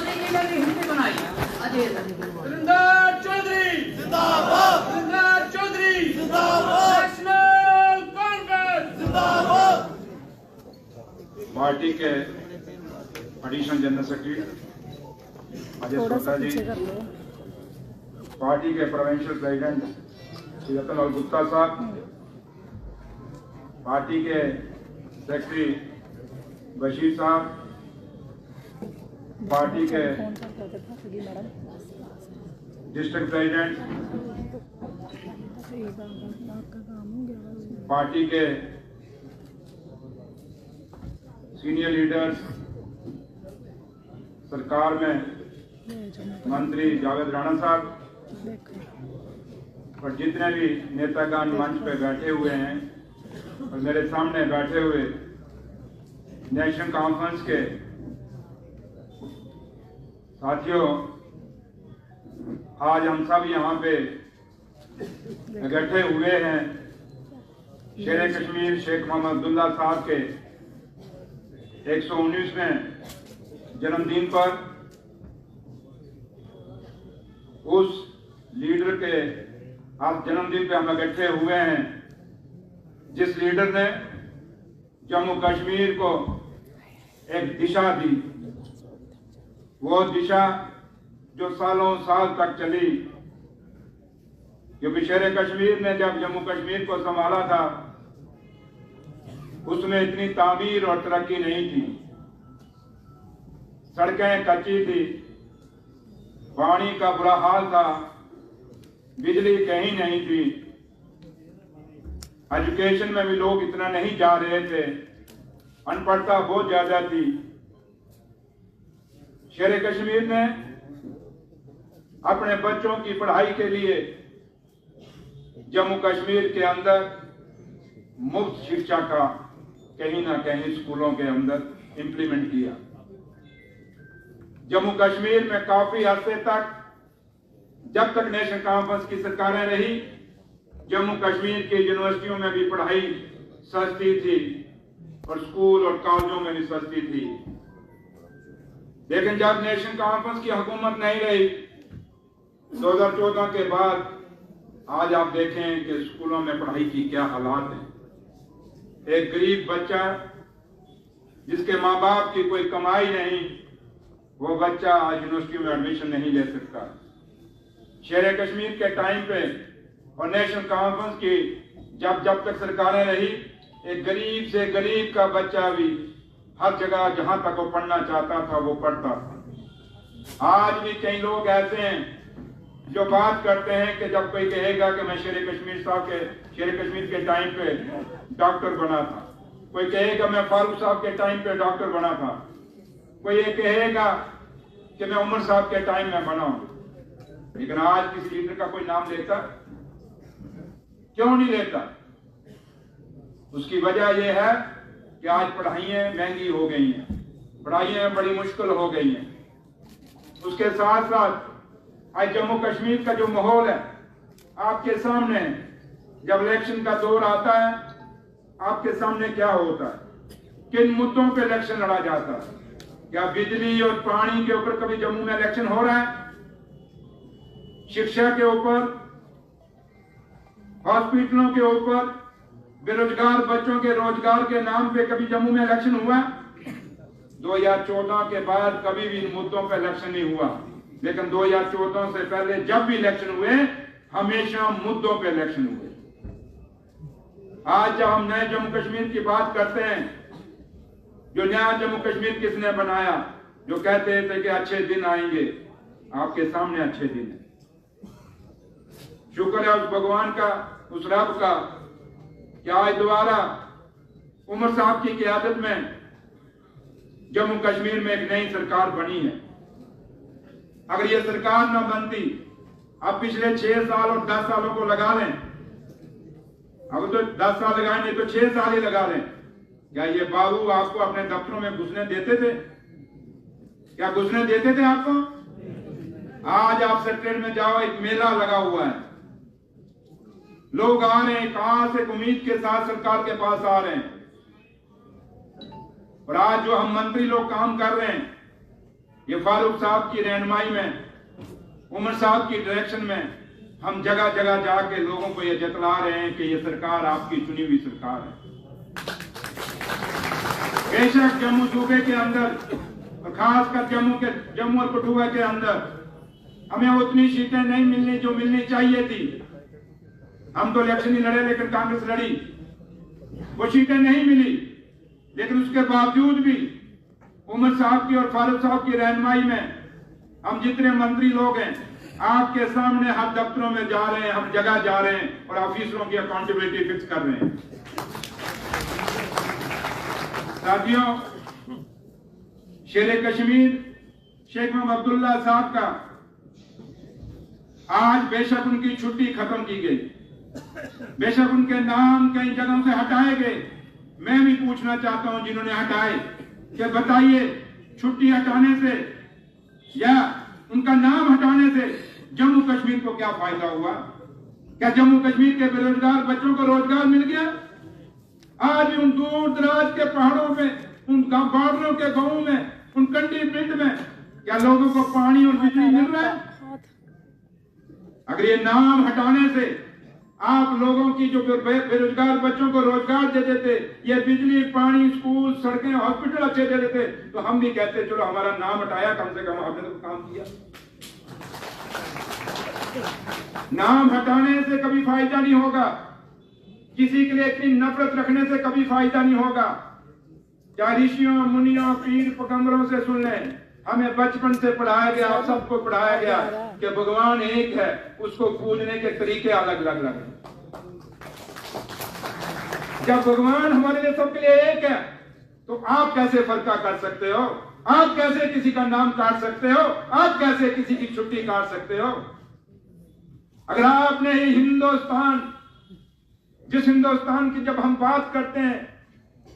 हिंदी बनाई चौधरी जिंदाबाद, चौधरी जिंदाबाद, नेशनल कांग्रेस जिंदाबाद। पार्टी के एडिशनल जनरल सेक्रेटरी अजय सोटा जी, पार्टी के प्रोविंशियल प्रेसिडेंट श्री रतन लाल गुप्ता साहब, पार्टी के सेक्रेटरी बशीर साहब, पार्टी के डिस्ट्रिक्ट प्रेसिडेंट, पार्टी के सीनियर लीडर्स, सरकार में मंत्री जावेद राणा साहब और जितने भी नेतागण मंच पे बैठे हुए हैं और मेरे सामने बैठे हुए नेशनल कॉन्फ्रेंस के साथियों, आज हम सब यहाँ पे इकट्ठे हुए हैं शेर कश्मीर शेख मोहम्मद अब्दुल्ला साहब के 119वें जन्मदिन पर। उस लीडर के आज जन्मदिन पे हम इकट्ठे हुए हैं जिस लीडर ने जम्मू कश्मीर को एक दिशा दी, वो दिशा जो सालों साल तक चली। क्योंकि शेर कश्मीर ने जब जम्मू कश्मीर को संभाला था उसमें इतनी तामीर और तरक्की नहीं थी, सड़कें कच्ची थी, पानी का बुरा हाल था, बिजली कहीं नहीं थी, एजुकेशन में भी लोग इतना नहीं जा रहे थे, अनपढ़ता बहुत ज्यादा थी। शेर कश्मीर ने अपने बच्चों की पढ़ाई के लिए जम्मू कश्मीर के अंदर मुफ्त शिक्षा का कहीं ना कहीं स्कूलों के अंदर इंप्लीमेंट किया। जम्मू कश्मीर में काफी अरसे तक, जब तक नेशनल कॉन्फ्रेंस की सरकारें रही, जम्मू कश्मीर की यूनिवर्सिटियों में भी पढ़ाई सस्ती थी और स्कूल और कॉलेजों में भी सस्ती थी। लेकिन जब नेशनल कॉन्फ्रेंस की हुकूमत नहीं रही 2014 के बाद, आज आप देखें कि स्कूलों में पढ़ाई की क्या हालात हैं। एक गरीब बच्चा जिसके माँ बाप की कोई कमाई नहीं, वो बच्चा आज यूनिवर्सिटी में एडमिशन नहीं ले सकता। शेर कश्मीर के टाइम पे और नेशनल कॉन्फ्रेंस की जब तक सरकारें रही, एक गरीब से गरीब का बच्चा भी हर जगह जहां तक वो पढ़ना चाहता था वो पढ़ता था। आज भी कई लोग ऐसे हैं जो बात करते हैं कि जब कोई कहेगा कि मैं शेर कश्मीर के टाइम पे डॉक्टर बना था, कोई कहेगा मैं फारूक साहब के टाइम पे डॉक्टर बना था, कोई ये कहेगा कि मैं उमर साहब के टाइम में बना हूं। लेकिन आज किसी लीडर का कोई नाम लेता? क्यों नहीं लेता? उसकी वजह यह है कि आज पढ़ाइयां महंगी हो गई हैं, पढ़ाइयां बड़ी मुश्किल हो गई हैं। उसके साथ साथ आज जम्मू कश्मीर का जो माहौल है आपके सामने है। जब इलेक्शन का दौर आता है आपके सामने क्या होता है, किन मुद्दों पे इलेक्शन लड़ा जाता है। क्या बिजली और पानी के ऊपर कभी जम्मू में इलेक्शन हो रहा है? शिक्षा के ऊपर, हॉस्पिटलों के ऊपर, बेरोजगार बच्चों के रोजगार के नाम पे कभी जम्मू में इलेक्शन हुआ? 2014 के बाद कभी भी इन मुद्दों पे इलेक्शन नहीं हुआ। लेकिन 2014 से पहले जब भी इलेक्शन हुए, हमेशा मुद्दों पे इलेक्शन हुए। आज जब हम नए जम्मू कश्मीर की बात करते हैं, जो नया जम्मू कश्मीर किसने बनाया, जो कहते थे कि अच्छे दिन आएंगे, आपके सामने अच्छे दिन है। शुक्र है उस भगवान का, उस रब का कि आज दोबारा उमर साहब की क़यादत में जम्मू कश्मीर में एक नई सरकार बनी है। अगर ये सरकार न बनती, अब पिछले 6 साल और 10 सालों को लगा लें, अब तो 10 साल लगाएंगे तो 6 साल ही लगा लें, क्या ये बाबू आपको अपने दफ्तरों में घुसने देते थे? क्या घुसने देते थे आपको? आज आप सेक्रेटरीट में जाओ, एक मेला लगा हुआ है, लोग आ रहे हैं, कहां से उम्मीद के साथ सरकार के पास आ रहे हैं। और आज जो हम मंत्री लोग काम कर रहे हैं, ये फारूक साहब की रहनुमाई में, उमर साहब की डायरेक्शन में हम जगह जगह जाके लोगों को ये जतला रहे हैं कि ये सरकार आपकी चुनी हुई सरकार है। बेशक जम्मू सूबे के अंदर और खासकर जम्मू और कठुआ के अंदर हमें उतनी सीटें नहीं मिलनी जो मिलनी चाहिए थी। हम तो इलेक्शन ही लड़े, लेकिन कांग्रेस लड़ी, वो सीटें नहीं मिली। लेकिन उसके बावजूद भी उमर साहब की और फारूक साहब की रहनुमाई में हम जितने मंत्री लोग हैं आपके सामने हर दफ्तरों में जा रहे हैं, हर जगह जा रहे हैं और ऑफिसरों की अकाउंटेबिलिटी फिक्स कर रहे हैं। साथियों, शेर कश्मीर शेख मोहम्मद अब्दुल्ला साहब का आज बेशक उनकी छुट्टी खत्म की गई, बेशक उनके नाम कई जगहों से हटाए गए। मैं भी पूछना चाहता हूं जिन्होंने हटाए कि बताइए, छुट्टी हटाने से या उनका नाम हटाने से जम्मू कश्मीर को क्या फायदा हुआ? क्या जम्मू कश्मीर के बेरोजगार बच्चों को रोजगार मिल गया? आज उन दूर दराज के पहाड़ों में, उन बॉर्डरों के गांवों में, उन कंडी पिंड में क्या लोगों को पानी और बिजली मिल रहा है? अगर ये नाम हटाने से आप लोगों की जो बेरोजगार बच्चों को रोजगार दे देते, ये बिजली, पानी, स्कूल, सड़कें, हॉस्पिटल अच्छे दे देते, तो हम भी कहते चलो हमारा नाम हटाया, कम से कम आपने तो काम किया। नाम हटाने से कभी फायदा नहीं होगा, किसी के लिए इतनी नफरत रखने से कभी फायदा नहीं होगा। चाहे ऋषियों, मुनियों, पीर पैगंबरों से सुन लें, हमें बचपन से पढ़ाया गया, सबको पढ़ाया गया कि भगवान एक है, उसको पूजने के तरीके अलग अलग हैं। जब भगवान हमारे लिए सबके लिए एक है, तो आप कैसे फर्का कर सकते हो? आप कैसे किसी का नाम काट सकते हो? आप कैसे किसी की छुट्टी काट सकते हो? अगर आपने हिंदुस्तान, जिस हिंदुस्तान की जब हम बात करते हैं,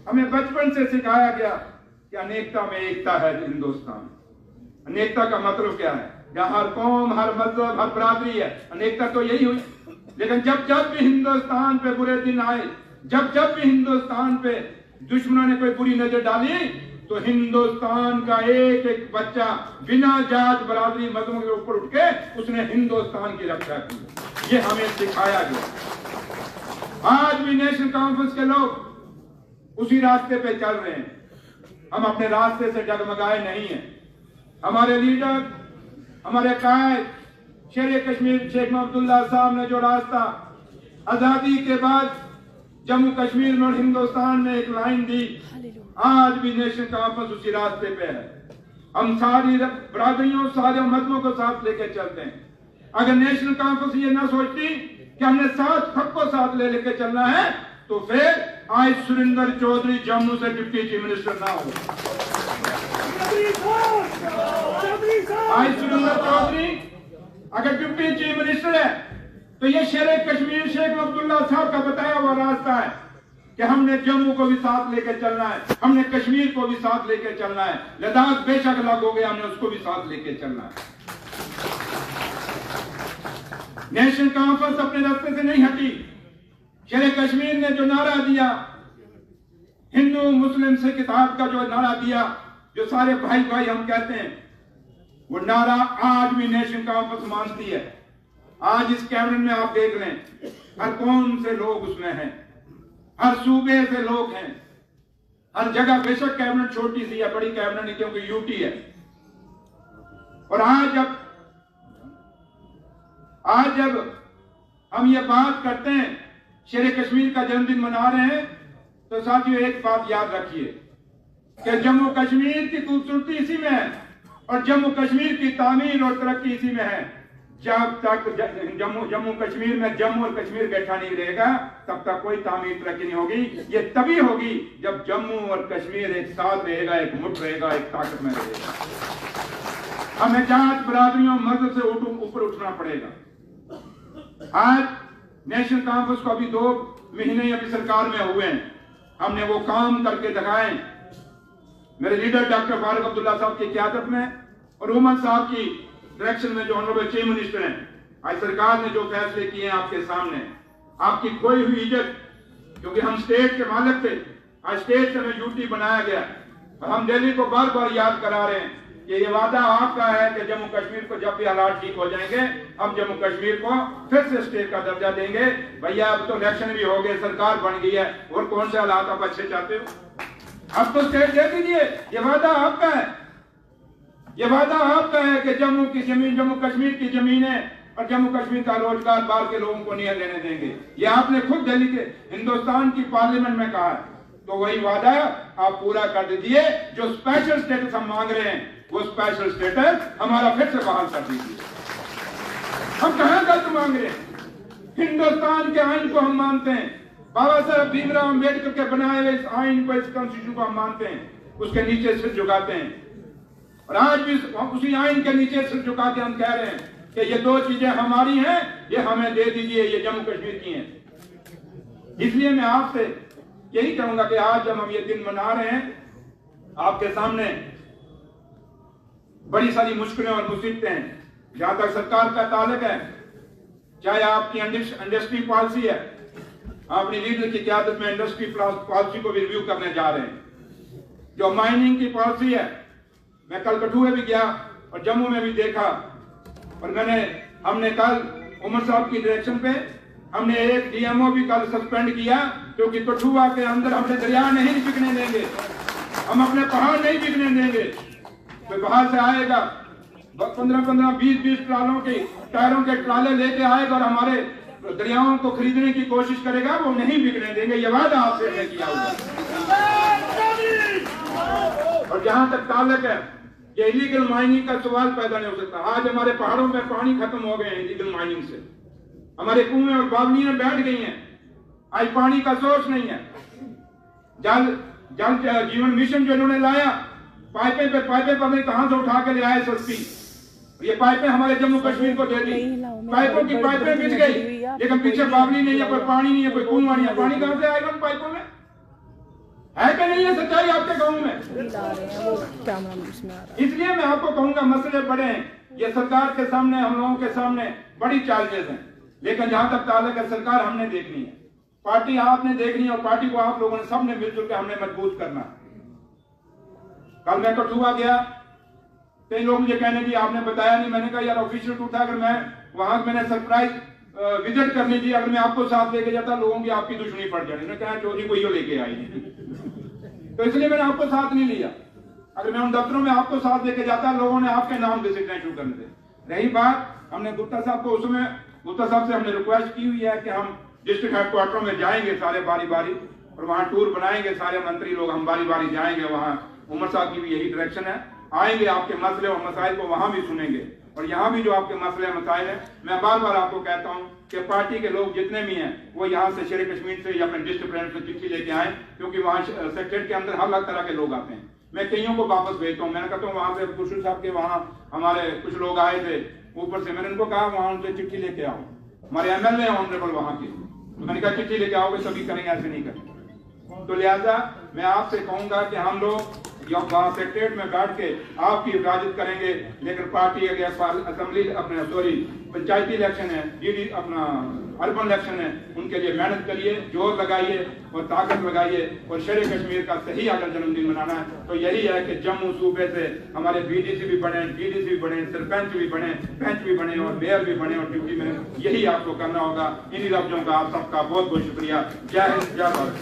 हमें बचपन से सिखाया गया कि अनेकता में एकता है हिंदुस्तान। अनेकता का मतलब क्या है? जहां हर कौम, हर मजहब, हर बरादरी है, अनेकता तो यही हुई। लेकिन जब जब भी हिंदुस्तान पे बुरे दिन आए, जब जब भी हिंदुस्तान पे दुश्मनों ने कोई बुरी नजर डाली, तो हिंदुस्तान का एक एक बच्चा बिना जात, बरादरी, मजहबों के ऊपर उठ के उसने हिंदुस्तान की रक्षा की। ये हमें सिखाया गया। आज भी नेशनल कॉन्फ्रेंस के लोग उसी रास्ते पे चल रहे हैं। हम अपने रास्ते से डगमगाए नहीं हैं। हमारे लीडर, हमारे कायद शेर कश्मीर शेख मोहम्मद अब्दुल्ला साहब ने जो रास्ता आजादी के बाद जम्मू कश्मीर में और हिंदुस्तान में एक लाइन दी, आज भी नेशनल कॉन्फ्रेंस उसी रास्ते पे है। हम सारी बरादरियों, सारे मजहबों को साथ लेकर चलते हैं। अगर नेशनल कॉन्फ्रेंस ये ना सोचती कि हमने साथ सबको साथ लेकर चलना है, तो फिर आज सुरेंद्र चौधरी जम्मू से डिप्टी चीफ मिनिस्टर ना हो। आज सुरेंद्र चौधरी अगर डिप्टी चीफ मिनिस्टर है, तो ये शेर कश्मीर शेख मोहम्मद अब्दुल्ला साहब का बताया हुआ रास्ता है कि हमने जम्मू को भी साथ लेकर चलना है, हमने कश्मीर को भी साथ लेकर चलना है, लद्दाख बेशक अलग हो गया, हमने उसको भी साथ लेकर चलना है। नेशनल कॉन्फ्रेंस अपने रास्ते से नहीं हटी। शेर कश्मीर ने जो नारा दिया, हिंदू मुस्लिम से किताब का जो नारा दिया, जो सारे भाई भाई हम कहते हैं, वो नारा आज भी नेशनल कॉन्फ्रेंस मानती है। आज इस कैबिनेट में आप देख रहे हैं, हर कौम से लोग उसमें हैं, हर सूबे से लोग हैं, हर जगह। बेशक कैबिनेट छोटी सी है, बड़ी कैबिनेट नहीं, क्योंकि यूटी है। और आज जब हम ये बात करते हैं, शेर कश्मीर का जन्मदिन मना रहे हैं, तो साथियों एक बात याद रखिए कि जम्मू कश्मीर की खूबसूरती इसी में है और जम्मू कश्मीर की तामीर और तरक्की इसी में है। जब तक जम्मू कश्मीर में जम्मू और कश्मीर बैठा नहीं रहेगा, तब तक कोई तामीर तरक्की नहीं होगी। ये तभी होगी जब जम्मू और कश्मीर एक साथ रहेगा, एक मुठ रहेगा, एक ताकत में रहेगा। हमें जात, बरादरियों, मजहब से ऊपर उठना पड़ेगा। आज नेशनल कॉन्फ्रेंस को अभी 2 महीने अभी सरकार में हुए हैं, हमने वो काम करके दिखाए। मेरे लीडर डॉक्टर फारूक अब्दुल्ला साहब की क़यादत में और उमर साहब की डायरेक्शन में जो ऑनरेबल चीफ मिनिस्टर हैं, आज सरकार ने जो फैसले किए हैं आपके सामने, आपकी खोई हुई इज्जत, क्योंकि हम स्टेट के मालिक थे, आज स्टेट से हमें यूटी बनाया गया और हम दिल्ली को बार बार याद करा रहे हैं कि ये वादा आपका है कि जम्मू कश्मीर को जब भी हालात ठीक हो जाएंगे हम जम्मू कश्मीर को फिर से स्टेट का दर्जा देंगे। भैया अब तो इलेक्शन भी हो गए, सरकार बन गई है, और कौन से हालात आप अच्छे चाहते हो? अब तो स्टेट दे दीजिए। ये वादा आपका है, ये वादा आपका है कि जम्मू की जमीन, जम्मू कश्मीर की जमीन है और जम्मू कश्मीर का रोजगार बाहर के लोगों को नहीं लेने देंगे। ये आपने खुद दिल्ली के हिंदुस्तान की पार्लियामेंट में कहा है, तो वही वादा आप पूरा कर दीजिए। जो स्पेशल स्टेटस हम मांग रहे हैं वो स्पेशल स्टेटस हमारा फिर से बहाल कर दीजिए। हम कहां गलत मांग रहे हैं? हिंदुस्तान के आइन को हम मानते हैं, बाबा साहब भीमराव अम्बेडकर के बनाए हुए इस आइन को, इस कॉन्स्टिट्यूशन को हम मानते हैं, उसके नीचे सिर झुकाते हैं। और आज भी उसी आइन के नीचे सिर झुका के हम कह रहे हैं कि ये दो चीजें हमारी हैं, ये हमें दे दीजिए, ये जम्मू कश्मीर की हैं। इसलिए मैं आपसे यही कहूंगा कि आज जब हम ये दिन मना रहे हैं, आपके सामने बड़ी सारी मुश्किलें और मुसीबतें हैं। जहां तक सरकार का ताल्लुक है, चाहे आपकी इंडस्ट्री पॉलिसी है, अपनी लीडर की क़यादत में इंडस्ट्री पॉलिसी को भी रिव्यू करने जा रहे हैं। जो माइनिंग की पॉलिसी है, मैं कल कठुआ भी गया और जम्मू में भी देखा, और हमने कल उमर साहब की डायरेक्शन पे हमने एक डीएमओ भी कल सस्पेंड किया, क्योंकि कठुआ के अंदर हमने दरिया नहीं बिकने देंगे, हम अपने पहाड़ नहीं बिकने देंगे। तो बाहर से आएगा 15-15, 20-20 ट्रालों के टायरों के ट्राले लेके आएगा और हमारे दरियाओं को खरीदने की कोशिश करेगा, वो नहीं बिकने देंगे। ये वादा आपसे हमने किया हुआ। और जहां तक ताल्लुक है ये इलीगल माइनिंग का सवाल पैदा नहीं हो सकता। आज हमारे पहाड़ों में पानी खत्म हो गए हैं इलीगल माइनिंग से, हमारे कुएं और बावलियां बैठ गई हैं, आज पानी का सोर्स नहीं है। जल जीवन मिशन जो इन्होंने लाया, पाइपें पता नहीं कहां से उठा के ले आए सस्ती, ये पाइपें हमारे जम्मू कश्मीर को दे दी। पाइपों की पाइपें बिछ गई, लेकिन पीछे बावली नहीं है, कोई पानी नहीं है, कोई कुआं नहीं है। पानी कहां से आएगा उन पाइपों में? है कि नहीं है सच्चाई आपके गाँव में? इसलिए मैं आपको कहूंगा मसले बड़े हैं, ये सरकार के सामने, हम लोगों के सामने बड़ी चैलेंजेस हैं, लेकिन जहां तक ताल्लुक है सरकार हमने देखनी है, पार्टी आपने देखनी है, और पार्टी को आप लोगों ने सबने मिलजुल के हमने मजबूत करना है। कल मैं कठुआ गया, कई लोग मुझे कहने की आपने बताया नहीं। मैंने कहा यार ऑफिशियल टूर था, अगर मैं वहां मैंने सरप्राइज विजिट करनी थी, अगर मैं आपको साथ लेके जाता लोगों की आपकी दुश्मनी पड़ जानी। उन्होंने कहा चौधरी को ही लेके आई तो इसलिए मैंने आपको साथ नहीं लिया। अगर मैं उन दफ्तरों में आपको साथ लेके जाता, लोगों ने आपके नाम विजिट नहीं शुरू करने थे। रही बात, हमने गुप्ता साहब को, उसमें गुप्ता साहब से हमने रिक्वेस्ट की हुई है कि हम डिस्ट्रिक्ट हेडक्वार्टर में जाएंगे सारे बारी बारी, और वहां टूर बनाएंगे, सारे मंत्री लोग हम बारी बारी जाएंगे वहां। उमर साहब की भी यही डायरेक्शन है, आएंगे, आपके मसले और मसाइल को वहां भी सुनेंगे, और यहाँ भी जो आपके मसले मसाइल हैं, मैं बार बार आपको कहता हूँ कि पार्टी के लोग जितने भी हैं वो यहाँ से शेर कश्मीर से या अपने डिस्ट्रिक्ट प्रेसिडेंट से चिट्ठी लेके आए, क्योंकि वहाँ सेक्रेटरीट के अंदर हर तरह के लोग आते हैं। मैं कईयों को वापस भेजता हूँ। मैंने कहता हूँ वहाँ से खुशरू साहब के वहाँ हमारे कुछ लोग आए थे ऊपर से, मैंने उनको कहा वहाँ उनसे चिट्ठी लेके आओ, हमारे एमएलए हैं ऑनरेबल वहाँ के, तो मैंने कहा चिट्ठी लेके आओगे तभी करेंगे, ऐसे नहीं करेंगे। तो लिहाजा मैं आपसे कहूंगा कि हम लोग वहां सेक्रेटरीट में बैठ के आपकी हिफाजत करेंगे, लेकिन पार्टी अगर असेंबली अपने पंचायती इलेक्शन है, डीडी अपना अर्बन इलेक्शन है, उनके लिए मेहनत करिए, जोर लगाइए और ताकत लगाइए, और शेर कश्मीर का सही अगर जन्मदिन मनाना है तो यही है कि जम्मू सूबे से हमारे बीडीसी भी बने, डीडीसी भी बने, सरपंच भी बने, पंच भी बने और मेयर भी बने, और डिप्टी मेयर, यही आपको करना होगा। इन्हीं लफ्जों का आप सबका बहुत बहुत शुक्रिया। जय हिंद, जय भारत।